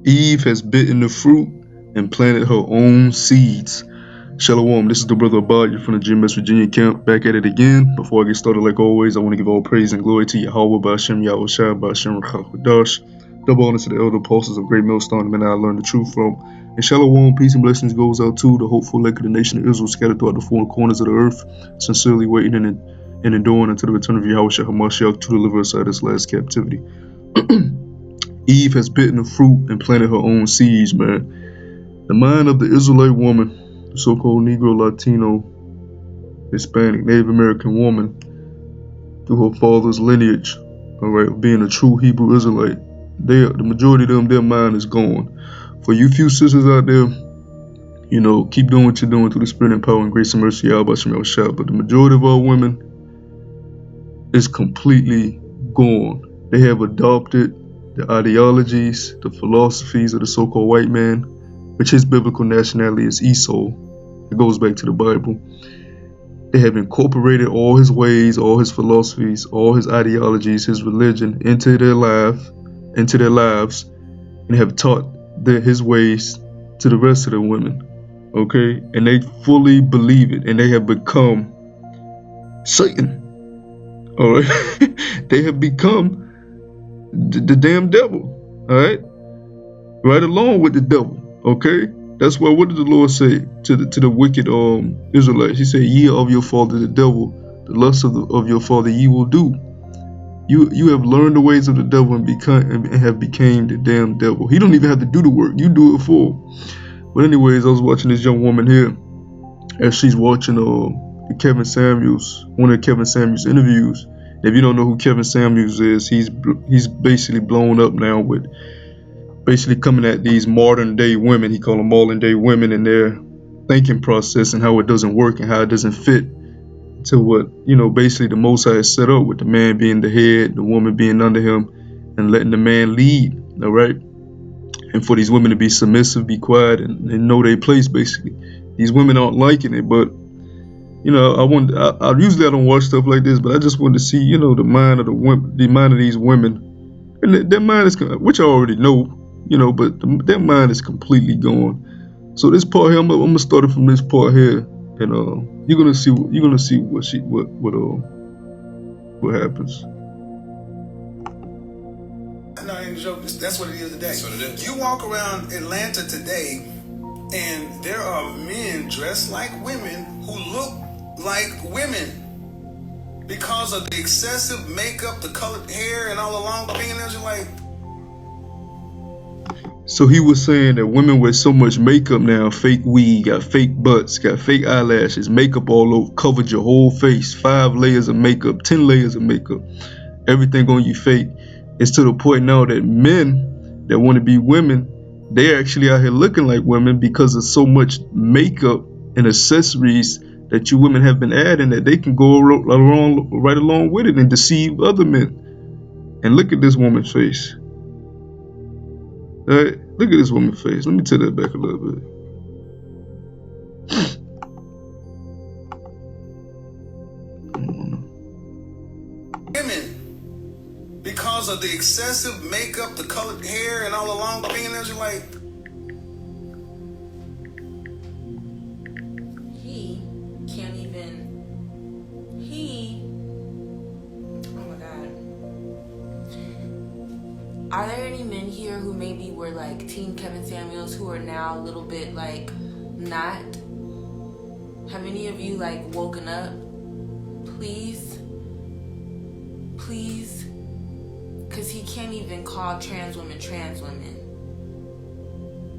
Eve has bitten the fruit and planted her own seeds. Shalom, this is the brother Abad from the GMS Virginia camp, back at it again. Before I get started, like always, I want to give all praise and glory to Yahweh, Ba'ashem, Yahushua, Ba'ashem, Rachakadash. Double honor to the elder apostles of Great Millstone, the men I learned the truth from. And Shalom, peace and blessings goes out to the hopeful elect of the nation of Israel scattered throughout the four corners of the earth, sincerely waiting and enduring until the return of Yahushua HaMashiach to deliver us out of this last captivity. Eve has bitten the fruit and planted her own seeds, man. The mind of the Israelite woman, the so-called Negro, Latino, Hispanic, Native American woman, through her father's lineage, alright, being a true Hebrew Israelite, the majority of them, their mind is gone. For you few sisters out there, keep doing what you're doing through the spirit and power and grace and mercy, Yahweh Shem Shah. But the majority of our women is completely gone. They have adopted the ideologies, the philosophies of the so-called white man, which his biblical nationality is Esau. It goes back to the Bible. They have incorporated all his ways, all his philosophies, all his ideologies, his religion into their lives, and have taught his ways to the rest of the women. Okay? And they fully believe it, and they have become Satan. Alright? They have become the damn devil, all right along with the devil. Okay, that's why, what did the Lord say to the wicked Israelites? He said, ye of your father the devil, the lust of your father ye will do. You have learned the ways of the devil and have became the damn devil. He don't even have to do the work, you do it for him. But anyways, I was watching this young woman here as she's watching one of Kevin Samuels interviews. If you don't know who Kevin Samuels is, he's basically blown up now with basically coming at these modern day women. He call them modern day women and their thinking process and how it doesn't work and how it doesn't fit to what, basically the Most High has set up, with the man being the head, the woman being under him, and letting the man lead, all right? And for these women to be submissive, be quiet, and know their place, basically. These women aren't liking it, but I usually don't watch stuff like this, but I just wanted to see, the mind of these women, and their mind is, which I already know, but their mind is completely gone. So this part here, I'm gonna start it from this part here, and you're gonna see what happens. No, I ain't joking. That's what it is today. That's what it is. You walk around Atlanta today, and there are men dressed like women who look like women because of the excessive makeup, the colored hair, and all along the fingernails. You're like. So he was saying that women wear so much makeup now, fake weed, got fake butts, got fake eyelashes, makeup all over, covered your whole face, 5 layers of makeup, 10 layers of makeup, everything on you fake. It's to the point now that men that want to be women, they're actually out here looking like women because of so much makeup and accessories that you women have been adding, that they can go right along with it and deceive other men. And look at this woman's face. All right, look at this woman's face. Let me take that back a little bit. Women, because of the excessive makeup, the colored hair, and all along the fingernails, you're like. Are there any men here who maybe were like Team Kevin Samuels who are now a little bit like not? Have any of you like woken up? Please? Because he can't even call trans women.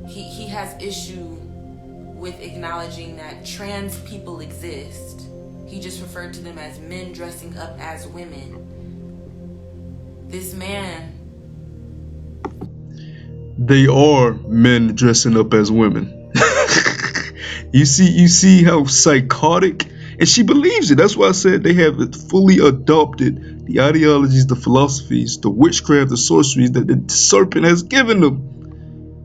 He has issue with acknowledging that trans people exist. He just referred to them as men dressing up as women. This man. They are men dressing up as women. You see how psychotic, and she believes it. That's why I said they have fully adopted the ideologies, the philosophies, the witchcraft, the sorceries that the serpent has given them.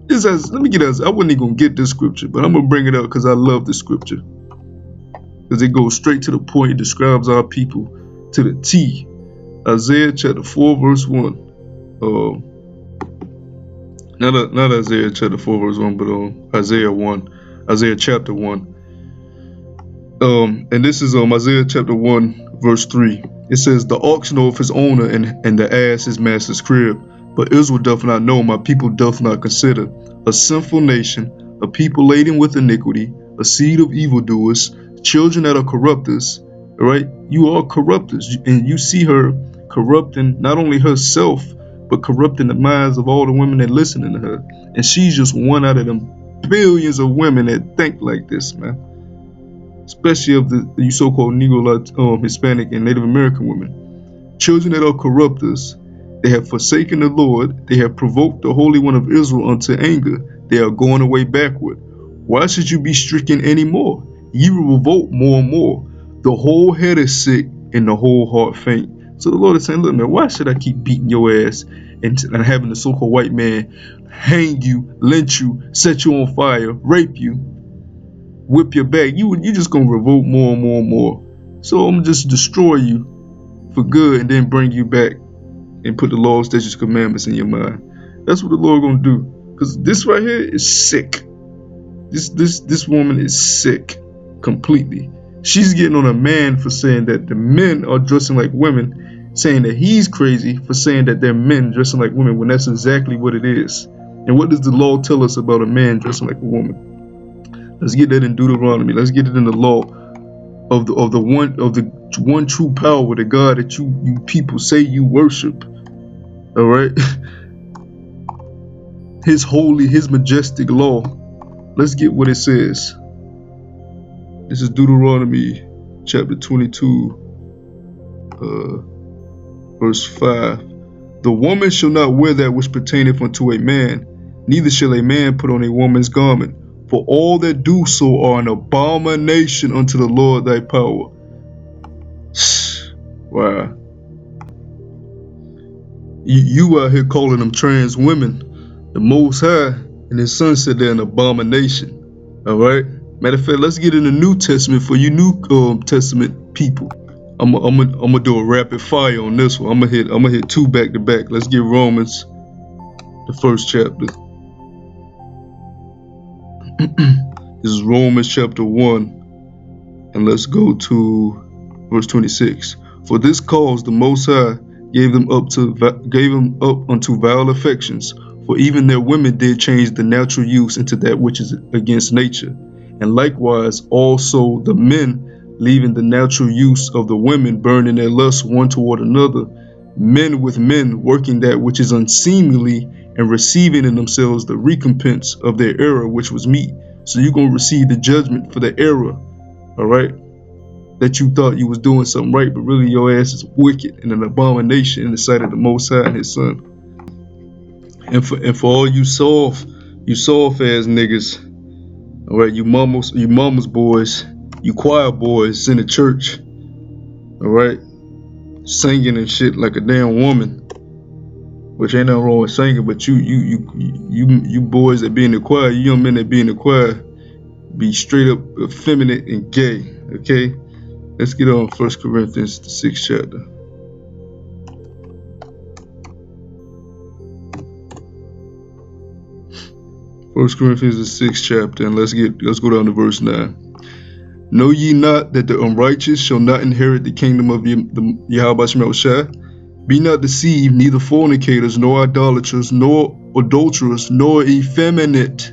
Let me get this. I wasn't even gonna get this scripture, but I'm gonna bring it up because I love this scripture, because it goes straight to the point. It describes our people to the T. Isaiah chapter 4 verse 1. Not Isaiah chapter 4 verse 1, but Isaiah 1, Isaiah chapter 1. And this is Isaiah chapter 1 verse 3. It says, the ox knoweth his owner, and the ass his master's crib. But Israel doth not know, my people doth not consider. A sinful nation, a people laden with iniquity, a seed of evildoers, children that are corrupters. All right, you are corrupters, and you see her corrupting not only herself, but corrupting the minds of all the women that listening to her. And she's just one out of them billions of women that think like this, man. Especially of the so-called Negro, Hispanic, and Native American women. Children that are corrupters, they have forsaken the Lord, they have provoked the Holy One of Israel unto anger, they are going away backward. Why should you be stricken any more? Ye will revolt more and more. The whole head is sick, and the whole heart faint. So the Lord is saying, look, man, why should I keep beating your ass and having the so-called white man hang you, lynch you, set you on fire, rape you, whip your back? You just gonna revolt more and more and more. So I'm gonna just destroy you for good, and then bring you back and put the laws, statutes, commandments in your mind. That's what the Lord gonna do. Because this right here is sick. This woman is sick completely. She's getting on a man for saying that the men are dressing like women, saying that he's crazy for saying that they're men dressing like women, when that's exactly what it is. And what does the law tell us about a man dressing like a woman? Let's get that in Deuteronomy. Let's get it in the law of the one true power, the God that you people say you worship. All right, His holy, His majestic law. Let's get what it says. This is Deuteronomy chapter 22, verse 5. The woman shall not wear that which pertaineth unto a man, neither shall a man put on a woman's garment. For all that do so are an abomination unto the Lord thy power. Wow. You out here calling them trans women. The Most High and His Son said they're an abomination. All right. Matter of fact, let's get in the New Testament for you New Testament people. I'm gonna do a rapid fire on this one. I'm gonna hit two back to back. Let's get Romans, the first chapter. This is Romans chapter 1, and let's go to verse 26. For this cause the Most High gave them up unto vile affections, for even their women did change the natural use into that which is against nature. And likewise also the men, leaving the natural use of the women, burning their lust one toward another, men with men, working that which is unseemly, and receiving in themselves the recompense of their error which was meet. So you're going to receive the judgment for the error, all right, that you thought you was doing something right, but really your ass is wicked and an abomination in the sight of the Most High and His Son. And for all you soft ass niggas, all right, you mama's boys, you choir boys in the church, all right, singing and shit like a damn woman, which ain't nothing wrong with singing, but you boys that be in the choir, you young men that be in the choir, be straight up effeminate and gay. Okay, let's get on 1 Corinthians, the 6th chapter. First Corinthians, the 6th chapter, and let's go down to verse 9. Know ye not that the unrighteous shall not inherit the kingdom of Yahweh Shemel Shai? Be not deceived, neither fornicators, nor idolaters, nor adulterers, nor effeminate,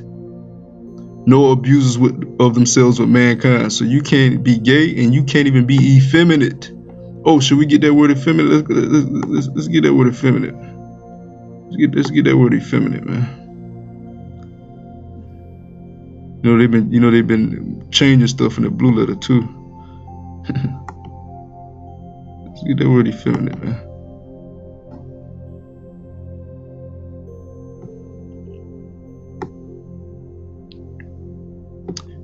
nor abusers of themselves with mankind. So you can't be gay and you can't even be effeminate. Oh, should we get that word effeminate? Let's get that word effeminate. Let's get that word effeminate, man. They've been changing stuff in the blue letter too. Let's get that word effeminate, man.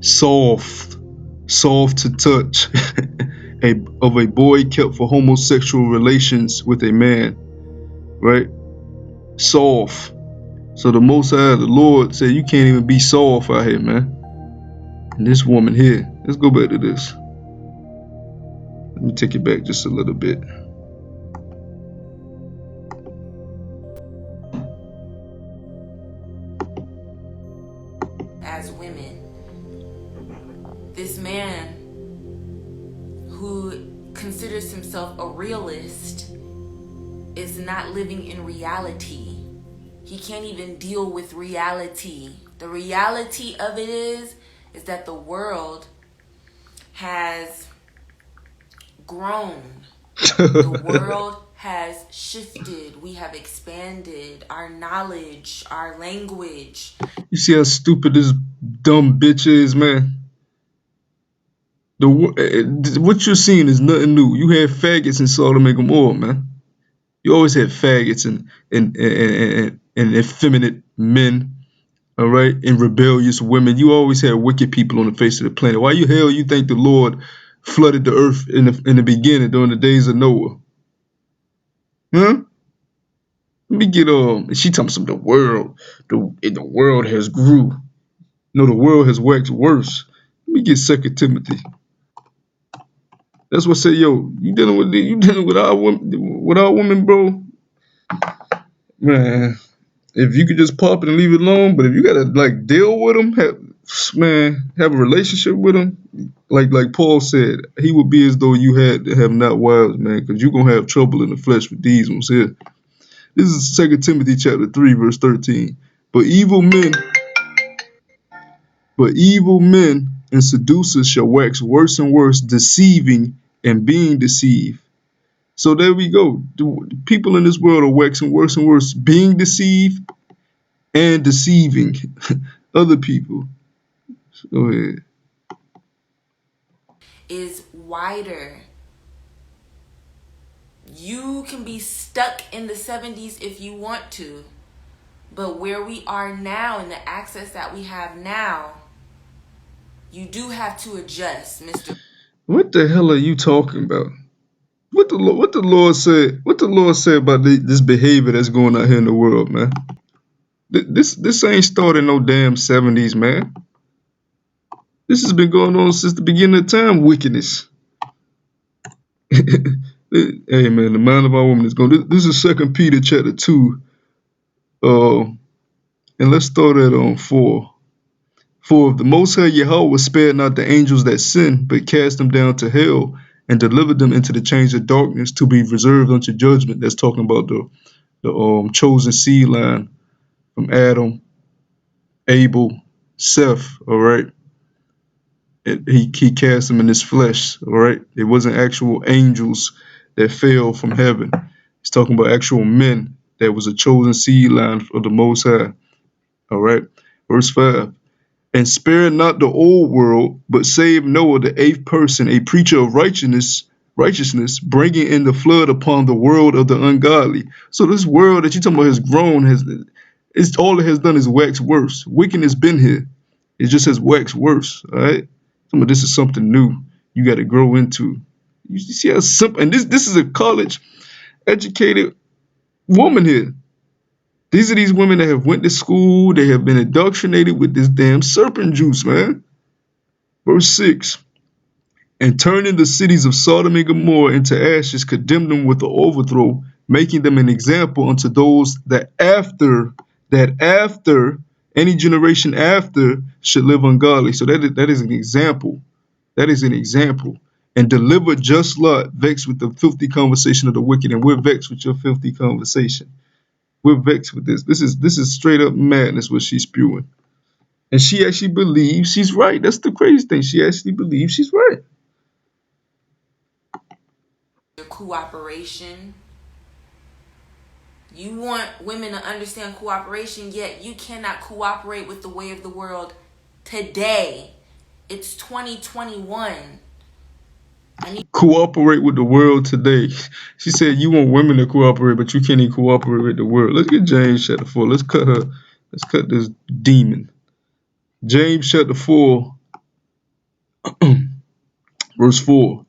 Soft to touch, of a boy kept for homosexual relations with a man, right? Soft. So the Most High, the Lord, said you can't even be soft out here, man. And this woman here, let's go back to this. Let me take it back just a little bit. as women. This man who considers himself a realist is not living in reality. He can't even deal with reality. The reality of it is that the world has grown. The world has shifted. We have expanded our knowledge, our language. You see how stupid this dumb bitch is, man? What you're seeing is nothing new. You had faggots in Sodom and Gomorrah, man. You always had faggots and effeminate men, all right, and rebellious women. You always had wicked people on the face of the planet. Why you hell you think the Lord flooded the earth in the beginning during the days of Noah? Huh? Let me get she talking some the world. The world has grew. No, the world has waxed worse. Let me get Second Timothy. That's what say, yo, you dealing with our women, bro. Man, if you could just pop it and leave it alone, but if you gotta like deal with them, have a relationship with them, like Paul said, he would be as though you had to have not wives, man, because you're gonna have trouble in the flesh with these ones here. This is 2 Timothy chapter 3, verse 13. But evil men, but evil men and seducers shall wax worse and worse, deceiving and being deceived. So there we go. The people in this world are waxing worse and worse, being deceived and deceiving other people. Go ahead. Is wider. You can be stuck in the 70s if you want to, but where we are now and the access that we have now, you do have to adjust, Mr. What the hell are you talking about? What the Lord said? What the Lord said about this behavior that's going on here in the world, man? This ain't started no damn 70s, man. This has been going on since the beginning of time. Wickedness. Hey man, the mind of our woman is going. This is 2 Peter chapter 2, and let's start at 4. For if the Most High Yahweh spared not the angels that sinned, but cast them down to hell and delivered them into the chains of darkness to be reserved unto judgment. That's talking about the chosen seed line from Adam, Abel, Seth. All right, he cast them in his flesh. All right, it wasn't actual angels that fell from heaven. He's talking about actual men that was a chosen seed line of the Most High. All right, verse 5. And spared not the old world, but saved Noah, the eighth person, a preacher of righteousness, bringing in the flood upon the world of the ungodly. So this world that you're talking about has grown, it's all it has done is wax worse. Wickedness been here. It just has waxed worse. All right. Some of this is something new. You got to grow into. You see how simple, and this is a college educated woman here. These are these women that have went to school. They have been indoctrinated with this damn serpent juice, man. Verse 6. And turning the cities of Sodom and Gomorrah into ashes, condemned them with the overthrow, making them an example unto those that after any generation after should live ungodly. So that is an example. That is an example. And deliver just Lot, vexed with the filthy conversation of the wicked. And we're vexed with your filthy conversation. We're vexed with this. This is straight up madness what she's spewing. And she actually believes she's right. That's the crazy thing. She actually believes she's right. Cooperation. You want women to understand cooperation, yet you cannot cooperate with the way of the world today. It's 2021. Cooperate with the world today. She said you want women to cooperate, but you can't even cooperate with the world. Let's get James chapter 4. Let's cut her. Let's cut this demon. James chapter 4, verse 4.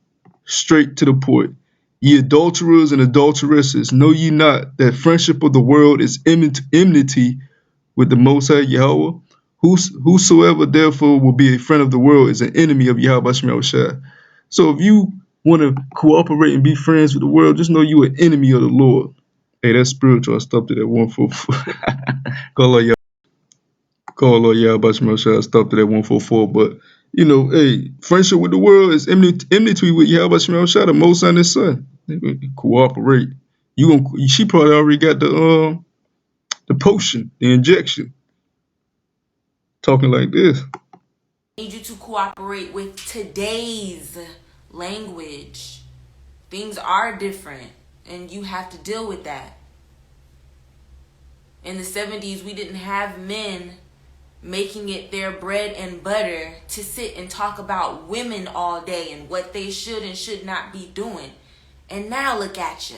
Straight to the point. Ye adulterers and adulteresses, know ye not that friendship of the world is enmity with the Most High Yahweh? Whosoever therefore will be a friend of the world is an enemy of Yahweh Shema Shai. So if you want to cooperate and be friends with the world, just know you an enemy of the Lord. Hey, that's spiritual. I stopped it at 144. Call her y'all. call yeah about Shemel Shah stopped it at 144. But you know, hey, friendship with the world is enmity with Yahweh Shemel Shah, the Most and His Son. Cooperate. She probably already got the potion, the injection. Talking like this. I need you to cooperate with today's language. Things are different, and you have to deal with that. In the 70s, we didn't have men making it their bread and butter to sit and talk about women all day and what they should and should not be doing. And now look at you.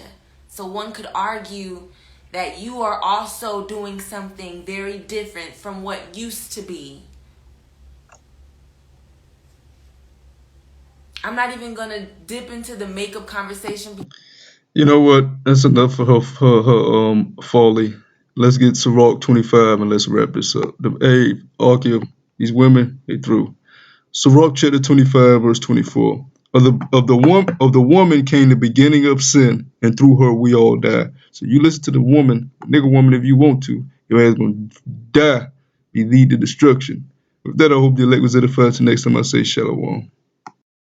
So one could argue that you are also doing something very different from what used to be. I'm not even going to dip into the makeup conversation. You know what? That's enough for her folly. Let's get to Rock 25 and let's wrap this up. Hey, Arkia, these women, they through. Sirach chapter 25, verse 24. Of the woman came the beginning of sin, and through her we all die. So you listen to the woman, nigga woman, if you want to. Your ass gonna die, be lead to destruction. With that, I hope the elect was edified. Till next time I say shalom.